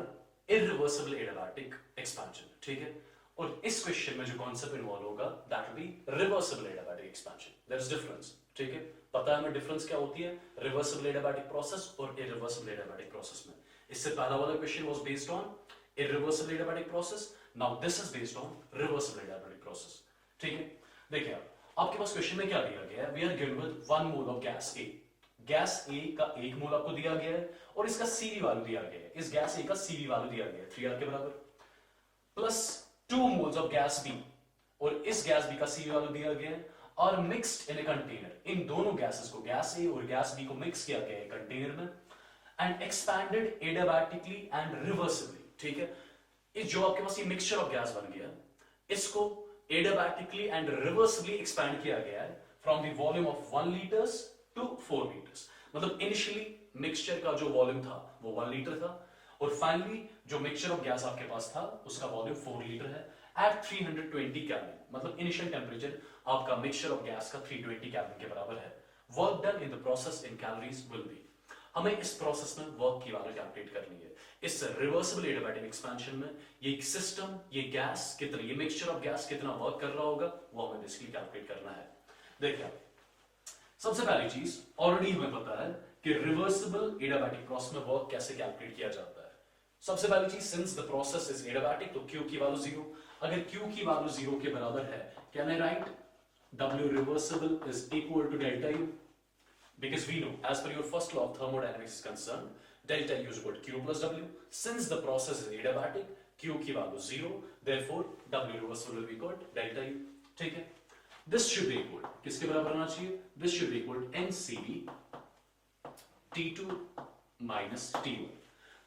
इरिवर्सिबल एडियाबैटिक एक्सपेंशन। ठीक है, और इस क्वेश्चन में जो कॉन्सेप्ट इन्वॉल्व होगा that will be reversible adiabatic expansion. There is difference. ठीक है, पता है हमें डिफरेंस क्या होती है रिवर्सिबल एडियाबैटिक प्रोसेस और इरिवर्सिबल एडियाबैटिक प्रोसेस में। इससे पहला वाला question was based on irreversible adiabatic process, now this is based on reversible adiabatic process. ठीक है, देखिए आपके पास क्वेश्चन में क्या दिया गया है, we are given with 1 mole of gas A. Gas A का 1 मोल आपको दिया गया है और इसका CV वैल्यू दिया गया है। इस गैस A का CV वैल्यू दिया गया है 3R के बराबर, plus 2 moles of gas B, और इस गैस B का CV वैल्यू दिया गया है, और मिक्स्ड इन ए कंटेनर। इन दोनों गैसेस को, गैस A और गैस B को मिक्स किया गया है कंटेनर में, and expanded adiabatically and reversibly. ठीक है, इस जो आपके पास ये मिक्सचर ऑफ गैस बन गया, इसको एडियाबैटिकली एंड रिवर्सिबली एक्सपैंड किया गया है from the volume of 1 litres to 4 litres. मतलब इनिशियली मिक्सचर का जो वॉल्यूम था वो 1 लीटर था, और फाइनली जो मिक्सचर ऑफ गैस आपके पास था उसका वॉल्यूम 4 लीटर है एट 320 केल्विन। मतलब इनिशियल टेम्परेचर आपका मिक्सचर ऑफ गैस का 320 केल्विन के बराबर है। Work done in the process in calories will be, हमें इस प्रोसेस में वर्क की वैल्यू कैलकुलेट करनी है। इस रिवर्सिबल एडियाबैटिक एक्सपेंशन में ये सिस्टम, ये गैस कितना, ये मिक्सचर ऑफ गैस कितना वर्क कर रहा होगा वो हमें बेसिकली कैलकुलेट करना है। देखिए सबसे पहली चीज ऑलरेडी हमें पता है कि रिवर्सिबल एडियाबैटिक प्रोसेस में वर्क कैसे कैलकुलेट किया जाता है। सबसे पहली चीज, since the process is adiabatic तो Q की वैल्यू 0। अगर Q की वैल्यू 0 के बराबर है, can I right W reversible is equal to delta U? Because we know, as per your first law of thermodynamics is concerned, delta U is equal to Q plus W. Since the process is adiabatic, Q की value 0, therefore W reversible will be equal to delta U. ठीक है, this should be equal, किसके बराबर होना चाहिए? This should be equal to NCV T2 minus T1.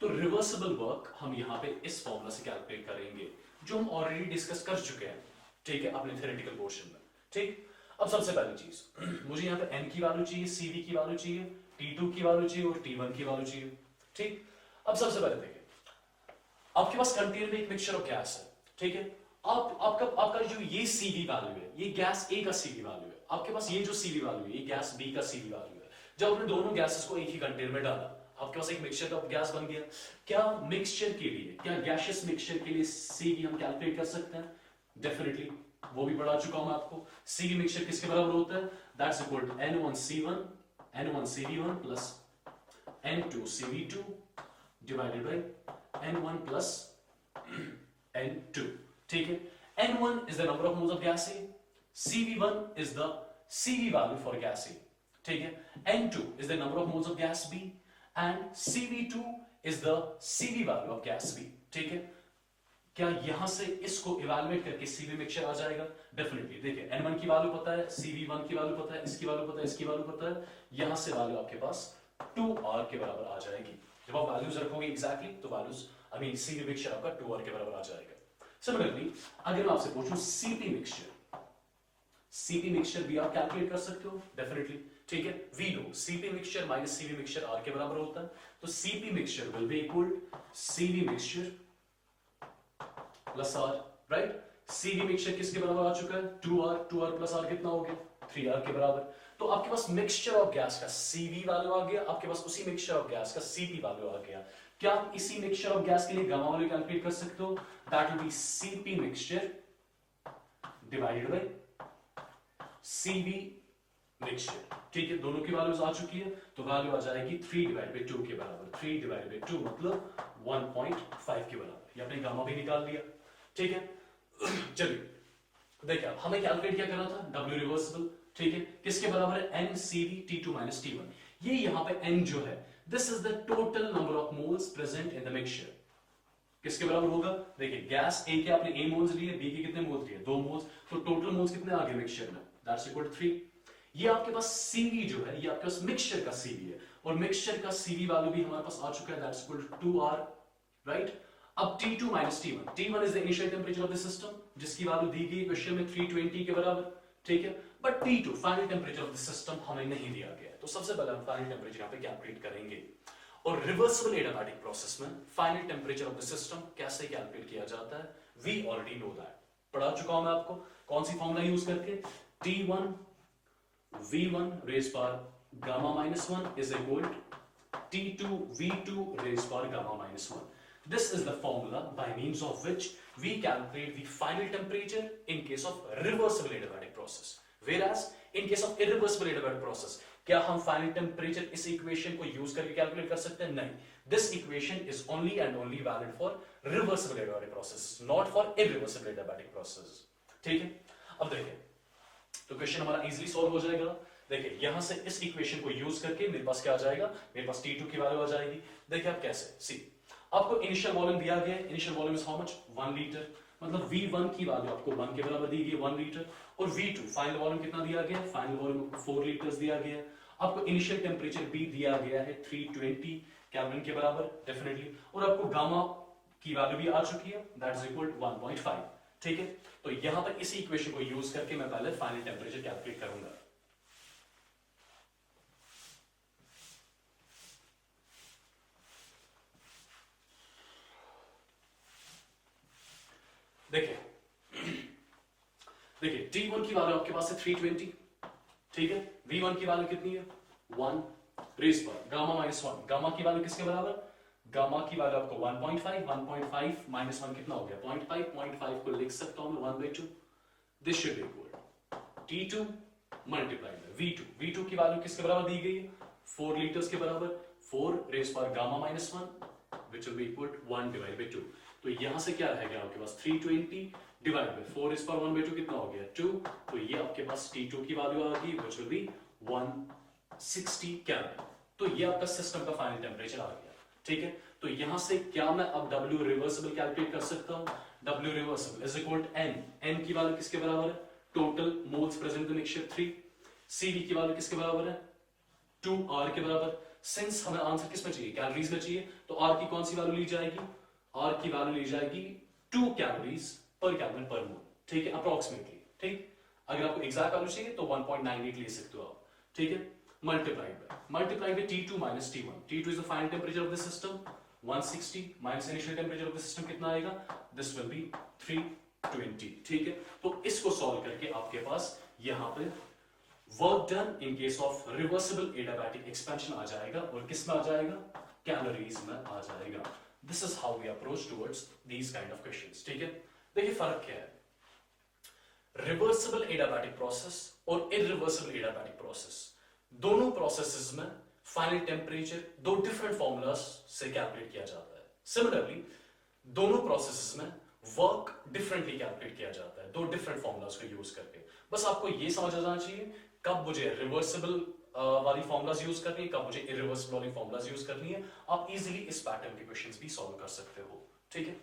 तो reversible work हम यहाँ पे इस फॉर्मूला से कैलकुलेट करेंगे जो हम ऑलरेडी डिस्कस कर चुके हैं। ठीक है, अपने थ्योरेटिकल पोर्शन में। ठीक, अब सबसे पहली चीज मुझे यहाँ पे n की वैल्यू चाहिए, CV की वैल्यू चाहिए, T2 की वैल्यू चाहिए और T1 की वैल्यू चाहिए। ठीक, अब सबसे पहले देखिए आपके पास कंटेनर में एक मिक्सचर ऑफ गैस है। ठीक है, आपका जो ये CV वैल्यू है, ये गैस A का CV वैल्यू है। आपके पास ये जो CV वैल्यू है, ये गैस B का CV वैल्यू है। जब आपने दोनों गैसेस को एक ही कंटेनर में डाला, आपके पास एक मिक्सचर ऑफ गैस बन गया। क्या मिक्सचर के लिए, क्या गैसियस मिक्सचर के लिए CV हम कैलकुलेट कर सकते हैं? डेफिनेटली, वो भी पढ़ा चुका हूं मैं आपको। CV मिक्सचर किसके बराबर होता है? That's equal to N1C1 N1CV1 plus N2CV2 divided by N1 plus N2। ठीक है, N1 is the number of moles of gas A, CV1 is the CV value for gas A। ठीक है, N2 is the number of moles of gas B and CV2 is the CV value of gas B। ठीक है, क्या यहां से इसको evaluate करके CV mixture आ जाएगा? डेफिनेटली। देखिए N1 की वैल्यू पता है, CV1 की वैल्यू पता है, इसकी वैल्यू पता है, इसकी वैल्यू पता है, यहां से वैल्यू आपके पास 2R के बराबर आ जाएगी। जब आप वैल्यूज रखोगे एग्जैक्टली तो वैल्यूज CV मिक्सचर आपका 2R के बराबर आ जाएगा। सिमिलरली अगर मैं आपसे पूछूं CP मिक्सचर, CP मिक्सचर भी आप कैलकुलेट कर सकते हो डेफिनेटली। ठीक है, we know CP mixture minus CV mixture R के बराबर होता है, तो CP mixture will be equal CV mixture plus R, right. CV mixture किसके बराबर आ चुका है? 2R प्लस R कितना हो गया? 3R के बराबर। तो आपके पास मिक्सचर ऑफ गैस का CV वैल्यू आ गया, आपके पास उसी मिक्सचर ऑफ गैस का CP वैल्यू आ गया। क्या आप इसी मिक्सचर ऑफ गैस के लिए गामा वैल्यू कैलकुलेट कर सकते हो? That will B CP mixture divided by CV mixture. ठीक है, दोनों की वैल्यूज आ चुकी है, तो वैल्यू आ जाएगी 3/2 के बराबर। 3/2 मतलब 1.5 के बराबर। ये आपने गामा भी निकाल लिया। ठीक है, चलिए देखिए हमें कैलकुलेट क्या करना था, W रिवर्सिबल। ठीक है, किसके बराबर है, NCV T2 - T1। ये यहां पे N जो है, this is the total number of moles present in the mixture. किसके बराबर होगा, देखिए गैस A के आपने A मोल्स लिए, B के कितने मोल्स लिए, 2 मोल्स, तो टोटल मोल्स कितने आ गए मिक्सचर में, दैट्स इक्वल टू 3। ये आपके पास CV जो है, ये आपके पास मिक्सचर का CV है, और मिक्सचर का CV वैल्यू भी हमारे पास आ चुका है, that's equal to 2R, right. अब T2 - T1, T1 is the initial temperature of the system, जिसकी वैल्यू दी गई क्वेश्चन में 320 के बराबर। ठीक है, but T2 final temperature of the system हमें नहीं दिया गया है, तो सबसे पहले हम फाइनल टेंपरेचर यहां पे कैलकुलेट करेंगे। और रिवर्सिबल एडियाबैटिक प्रोसेस में final temperature of the system कैसे कैलकुलेट किया जाता है, वी ऑलरेडी नो दैट, पढ़ा चुका हूं मैं आपको। कौन सी फॉर्मूला यूज करके, T1 V1 raised power gamma -1 is equal to T2 V2 raised power gamma -1. This is the formula by means of which we calculate the final temperature in case of reversible adiabatic process. Whereas in case of irreversible adiabatic process, क्या हम final temperature इस equation को use करके calculate कर सकते हैं, नहीं। This equation is only and only valid for reversible adiabatic process, not for irreversible adiabatic process. ठीक है, अब देखिए तो क्वेश्चन हमारा इजीली सॉल्व हो जाएगा। देखिए यहां से इस इक्वेशन को यूज करके मेरे पास क्या आ जाएगा, मेरे पास T2 की वैल्यू आ जाएगी। देखिए आप कैसे, सी आपको इनिशियल वॉल्यूम दिया गया है, initial volume is how much, 1 litre, मतलब V1 की वैल्यू आपको 1 के बराबर दी गई 1 लीटर, और V2 फाइनल वॉल्यूम कितना दिया गया है, फाइनल वॉल्यूम 4 लीटर्स दिया गया है। आपको इनिशियल टेंपरेचर भी दिया गया है 320 केल्विन के बराबर डेफिनेटली, और आपको गामा की वैल्यू भी आ चुकी है, दैट इज इक्वल टू 1.5। ठीक है, तो यहां पर इसी इक्वेशन को यूज करके मैं पहले फाइनल टेंपरेचर कैलकुलेट करूंगा। देखिए देखिए T1 की वैल्यू आपके पास है 320। ठीक है, V1 की वैल्यू कितनी है, 1 रेज पर गामा -1, गामा की वैल्यू किसके बराबर, गामा की वैल्यू आपको 1.5, 1.5 -1 कितना हो गया 0.5, 0.5 को लिख सकता हूं मैं 1/2। This should equal T2 multiplied by V2। V2 की वैल्यू किसके बराबर दी गई है, 4 लीटर्स के बराबर, 4 रेज पर gamma -1 which will be equal to 1/2। तो यहां से क्या रह गया आपके पास 320 डिवाइड बाय 4 रेज पर 1/2 कितना हो गया 2, तो ये आपके पास T2 की वैल्यू आ गई which will be 160 केल्विन। तो ये आपका सिस्टम का फाइनल टेंपरेचर आ गया। ठीक है, तो यहां से क्या मैं अब W रिवर्सिबल कैलकुलेट कर सकता हूं, W reversible is equal to N, N की वैल्यू किसके बराबर है, total moles present in mixture 3, CV की वैल्यू किसके बराबर है 2R के बराबर। सिंस हमें आंसर किस में चाहिए, कैलोरीज में चाहिए, तो R की कौन सी वैल्यू ली जाएगी, R की वैल्यू ली जाएगी 2 कैलोरीज पर केल्विन पर मोल। ठीक है, अप्रोक्सीमेटली। ठीक, अगर आपको एग्जैक्ट वैल्यू चाहिए तो 1.98 ले सकते हो आप। ठीक है, multiplied by T2 - T1। T2 is the final temperature of the system, 160 minus initial temperature of the system कितना आएगा, this will be 320। ठीक है, तो इसको सॉल्व करके आपके पास यहां पे work done in case of reversible adiabatic expansion आ जाएगा, और किस में आ जाएगा, कैलोरीज में आ जाएगा। This is how we approach towards these kind of questions. ठीक है, देखिए फर्क क्या है, रिवर्सिबल एडियाबैटिक प्रोसेस और इरिवर्सिबल एडियाबैटिक प्रोसेस, दोनों प्रोसेसेस में फाइनल टेंपरेचर दो डिफरेंट फॉर्मूलाज से कैलकुलेट किया जाता है। सिमिलरली दोनों प्रोसेसेस में वर्क डिफरेंटली कैलकुलेट किया जाता है, दो डिफरेंट फॉर्मूलाज को यूज करके। बस आपको ये समझ आ जाना चाहिए कब मुझे रिवर्सिबल वाली फॉर्मूलाज यूज करनी है, कब मुझे इरिवर्सिबल वाली फॉर्मूलाज यूज करनी है। आप इजीली इस पैटर्न के क्वेश्चंस भी सॉल्व कर सकते हो। ठीक है,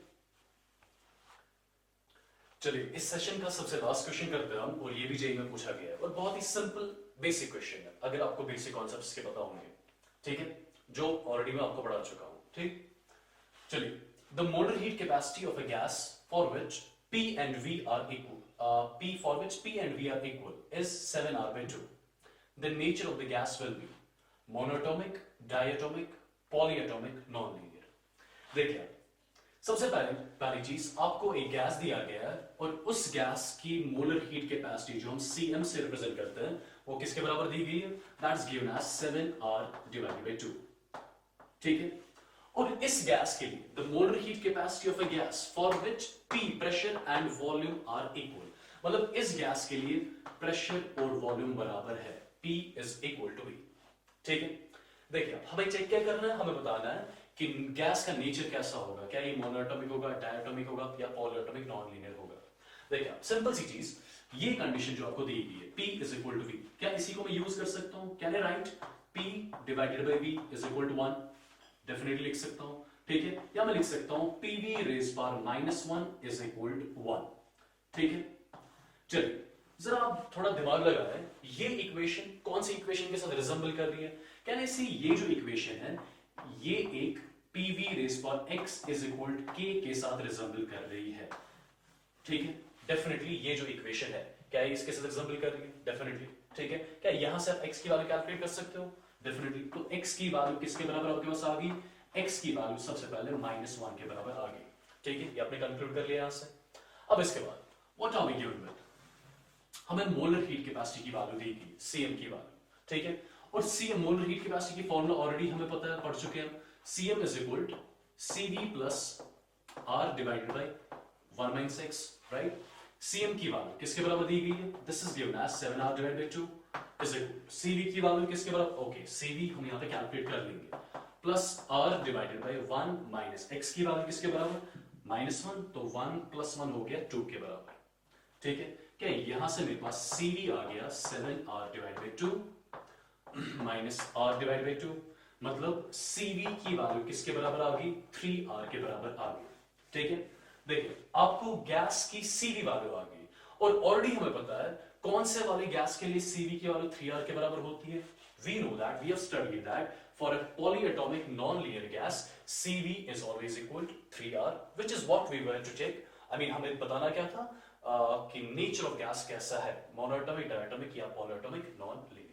चलिए इस सेशन का सबसे लास्ट क्वेश्चन करते हैं हम, और ये भी जेईई में पूछा गया है, और बहुत ही सिंपल बेसिक क्वेश्चन है, अगर आपको बेसिक कॉन्सेप्ट्स के पता होंगे। ठीक है, जो ऑलरेडी मैं आपको पढ़ा चुका हूं। ठीक, चलिए the molar heat capacity of a gas for which P and V are equal, for which P and V are equal is 7R/2. The nature of the gas will be monatomic, diatomic, polyatomic, non-linear. देखिए सबसे पहली चीज, आपको एक gas दिया गया है, और उस गैस की मोलर हीट कैपेसिटी जो हम Cm से रिप्रेजेंट करते हैं वो किसके बराबर दी गई है, दैट्स गिवन एज 7R/2। ठीक है, और इस गैस के लिए the molar heat capacity of a gas for which P pressure and volume are equal, मतलब इस गैस के लिए प्रेशर और वॉल्यूम बराबर है। P is equal to V। ठीक है, देखिए हमें चेक क्या करना है, हमें बताना है कि गैस का नेचर कैसा होगा, क्या ये मोनोएटॉमिक होगा, डायटोमिक होगा या पॉलीएटॉमिक नॉन लीनियर होगा। देखिए सिंपल सी चीज, ये कंडीशन जो आपको दी गई है P is equal to V, क्या इसी को मैं यूज कर सकता हूं, can I right P divided by V is equal to 1, definitely लिख सकता हूं। ठीक है, या मैं लिख सकता हूं PV raise power -1 is equal to 1। ठीक है, चलिए जरा आप थोड़ा दिमाग लगाएं, ये इक्वेशन कौन सी इक्वेशन के साथ रिजेंबल कर रही है, कैन आई सी ये जो इक्वेशन है ये एक PV raise power x is equal to k के साथ रिजेंबल कर रही है। ठीक है, डेफिनेटली ये जो इक्वेशन है क्या ये इसके साथ रिजेंबल कर रही है, डेफिनेटली। ठीक है, क्या यहां से आप x की वैल्यू कैलकुलेट कर सकते हो, डेफिनेटली। तो x की वैल्यू किसके बराबर आपके पास आ गई, x की वैल्यू सबसे पहले -1 के बराबर आ गई। ठीक है, ये आपने कैलकुलेट कर लिया यहां से। अब इसके बाद what are we given with, हमें मोलर हीट कैपेसिटी की वैल्यू दी गई, Cm की वैल्यू। ठीक है, और Cm मोलर हीट कैपेसिटी की फॉर्मूला ऑलरेडी हमें पता है, पढ़ चुके हैं। Cm is equal to Cv plus R divided by 1 - x, right. Cm की वैल्यू किसके बराबर दी गई है, this is given as 7R divided by 2 is equal to Cv की वैल्यू किसके बराबर, ओके Cv हम यहां पे कैलकुलेट कर लेंगे, plus R divided by 1 - x की वैल्यू किसके बराबर -1, तो 1 + 1 हो गया 2 के बराबर। ठीक है, क्या यहां से मेरे पास Cv आ गया 7R divide by 2 minus R divide by 2, मतलब Cv की वैल्यू किसके बराबर आ गई, 3R के बराबर आ गई। ठीक है, देखिए आपको गैस की Cv वैल्यू आ गई, और ऑलरेडी हमें पता है कौन से वाली गैस के लिए Cv की वैल्यू 3R के बराबर होती है। We know that, we have studied that for a polyatomic non-linear gas, Cv is always equal to 3R, which is what we were to check. I mean, हमें बताना क्या था कि नेचर ऑफ गैस कैसा है, मोनोएटॉमिक, डायटोमिक या polyatomic, non linear.